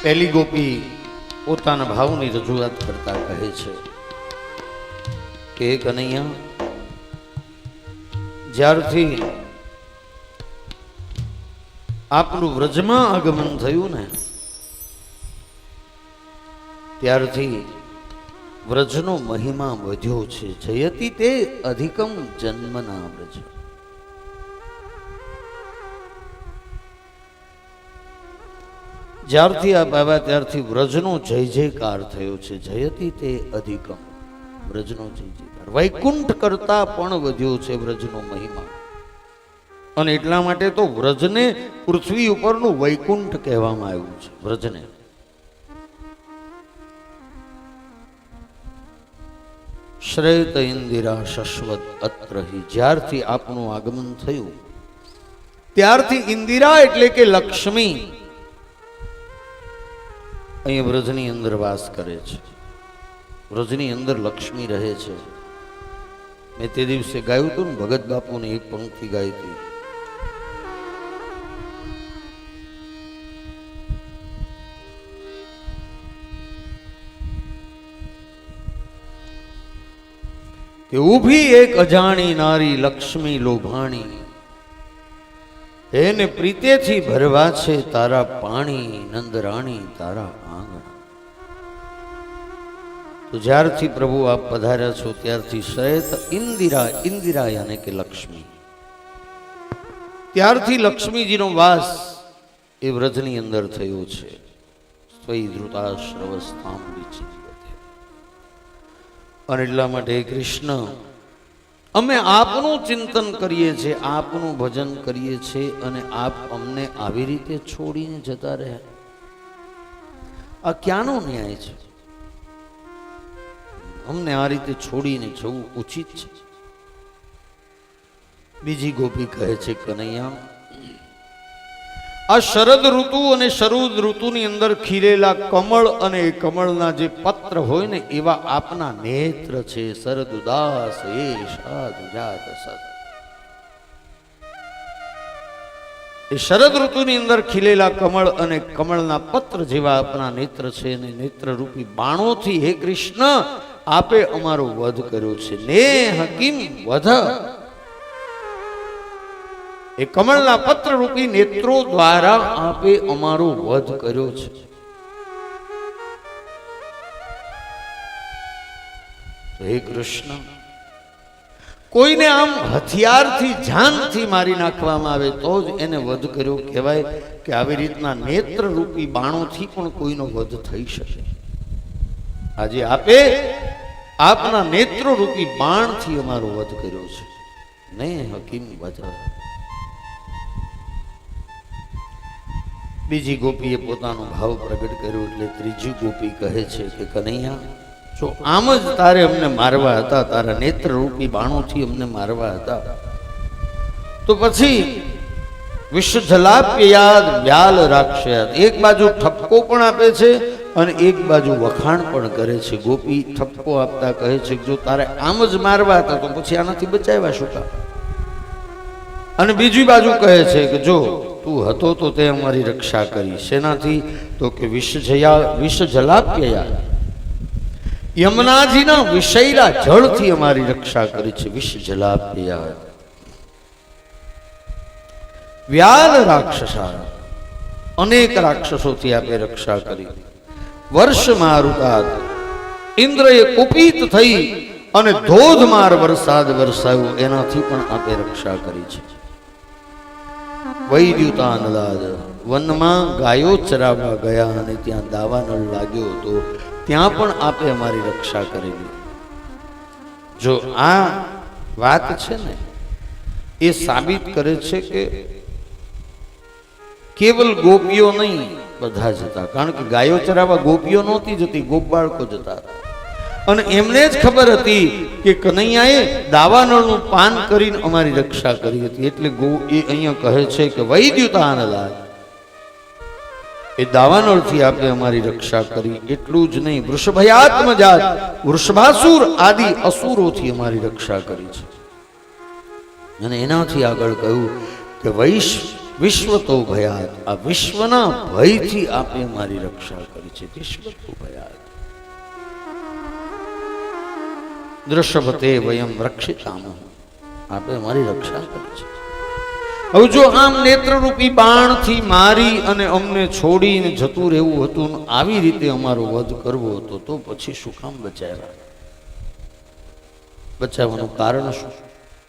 પહેલી ગોપી પોતાના ભાવની રજૂઆત કરતા કહે છે કે કનૈયા, જ્યારથી આપનું વ્રજમાં આગમન થયું ને ત્યારથી વ્રજનો મહિમા વધ્યો છે. જયતી તે અધિકમ જન્મના વ્રજ. જ્યારથી આપ આવ્યા ત્યારથી વ્રજનો જય જયકાર થયો છે. જયતી તે અધિકમ, વ્રજનો જય જયકાર. વૈકુંઠ કરતા પણ વધ્યો છે વ્રજનો મહિમા. અને એટલા માટે તો વ્રજને પૃથ્વી ઉપરનું વૈકુંઠ કહેવામાં આવ્યું છે. વ્રજને શ્રેત ઇન્દિરા શશ્વત અત્રહી. જ્યારથી આપનું આગમન થયું ત્યારથી ઇન્દિરા એટલે કે લક્ષ્મી અહીં વ્રજની અંદર વાસ કરે છે. વ્રજની અંદર લક્ષ્મી રહે છે. મેં તે દિવસે ગાયું હતું ને, ભગત બાપુની એક પંક્તિ ગાઈ હતી. કે ઊભી એક અજાણી નારી લક્ષ્મી લોભાણી, એને પ્રીતેથી ભરવા છે તારા પાણી, નંદરાણી તારા આંગણ. તો જ્યારથી પ્રભુ આપ પધાર્યા છો ત્યારથી શ્રેત ઇન્દિરા, ઇન્દિરા યાને કે લક્ષ્મી, ત્યારથી લક્ષ્મીજીનો વાસ એ વ્રજની અંદર થયો છે. સ્વૈ ધૃતાશ્રવસ્તામ વિચિત્યતે. અને એટલા માટે કૃષ્ણ, અમે આપનું ચિંતન કરીએ છીએ, આપનું ભજન કરીએ છીએ, અને આપ અમને આવી રીતે છોડીને જતા રહ્યા. આ ક્યાંનો ન્યાય છે? અમને આ રીતે છોડીને જવું ઉચિત છે? બીજી ગોપી કહે છે, કનૈયા, આ શરદ ઋતુ અને શરદ ઋતુની અંદર ખીલેલા કમળ અને એ કમળના જે પત્ર હોય ને એવા આપના નેત્ર છે. શરદ ઉદાસ એ સાધુ જાત સદ. એ શરદ ઋતુની અંદર ખીલેલા કમળ અને કમળના પત્ર જેવા આપના નેત્ર છે. અને નેત્ર રૂપી બાણોથી હે કૃષ્ણ આપે અમારો વધ કર્યો છે. ને હકીમ વધ. એ કમળના પત્ર રૂપી નેત્રો દ્વારા આપે અમારો વધ કર્યો છે. હે કૃષ્ણ, કોઈને આમ હથિયારથી જાનથી મારી નાખવામાં આવે તો જ એને વધ કર્યો કહેવાય કે આવી રીતના નેત્ર રૂપી બાણોથી પણ કોઈનો વધ થઈ શકે. આજે આપે આપના નેત્રો રૂપી બાણથી અમારો વધ કર્યો છે. ને હકીમ વધ. બીજી ગોપીએ પોતાનો ભાવ પ્રગટ કર્યો એટલે ત્રીજી ગોપી કહે છે કે કનૈયા, જો આમ જ તારે અમને મારવા હતા, તારા નેત્ર રૂપી બાણોથી અમને મારવા હતા, તો પછી વિષજલાપ્યયાદ વ્યાલ રાક્ષયાદ. એક બાજુ ઠપકો પણ આપે છે અને એક બાજુ વખાણ પણ કરે છે. ગોપી ઠપકો આપતા કહે છે કે જો તારે આમ જ મારવા હતા તો પછી આનાથી બચાવ્યા શું કામ? અને બીજી બાજુ કહે છે કે જો તું હતો તો તે અમારી રક્ષા કરી. શેનાથી? તો કે વિષજલાપ્યયાદ, યમુનાજીના વિષૈલા જળથી અમારી રક્ષા કરી છે. વિષજલાપ્યયાદ. વ્યાલ રાક્ષસા, અનેક રાક્ષસોથી આપે રક્ષા કરી. વર્ષ મારુતાદ, ઇન્દ્રએ કુપિત થઈ અને ધોધમાર વરસાદ વરસાવ્યો, એનાથી પણ આપે રક્ષા કરી છે. વૈદ્યુતાનલાદ, વનમાં ગાયો ચરાવવા ગયા અને ત્યાં દાવાનળ લાગ્યો હતો, ત્યાં પણ આપે અમારી રક્ષા કરેલી. જો આ વાત છે ને એ સાબિત કરે છે કે કેવલ ગોપીઓ નહીં, બધા જતા. કારણ કે ગાયો ચરાવવા ગોપીઓ નહોતી જતી, ગોપ બાળકો જતા હતા. અને એમને જ ખબર હતી કે કનૈયાએ દાવાનળનું પાન કરીને અમારી રક્ષા કરી હતી. એટલે એ અહીંયા કહે છે કે વૈદ્યુતાનલાદ, એ દાવાનળથી આપે અમારી રક્ષા કરી. એટલું જ નહીં, વૃષભયાત્મજાત, વૃષભાસુર આદિ અસુરોથી અમારી રક્ષા કરી છે. અને એનાથી આગળ કહ્યું કે વિશ્વ તો ભયાત, આ વિશ્વના ભયથી આપે મારી રક્ષા કરી છે. વિશ્વ તો ભયાત દ્રશ્યવતે વયમ રક્ષિતામ, આપે મારી રક્ષા કરી છે. હવે જો આમ નેત્રરૂપી બાણથી મારી અને અમને છોડીને જતું રહેવું હતું, આવી રીતે અમારો વધ કરવો હતો, તો પછી શું કામ બચાવ્યા? બચાવવાનું કારણ શું?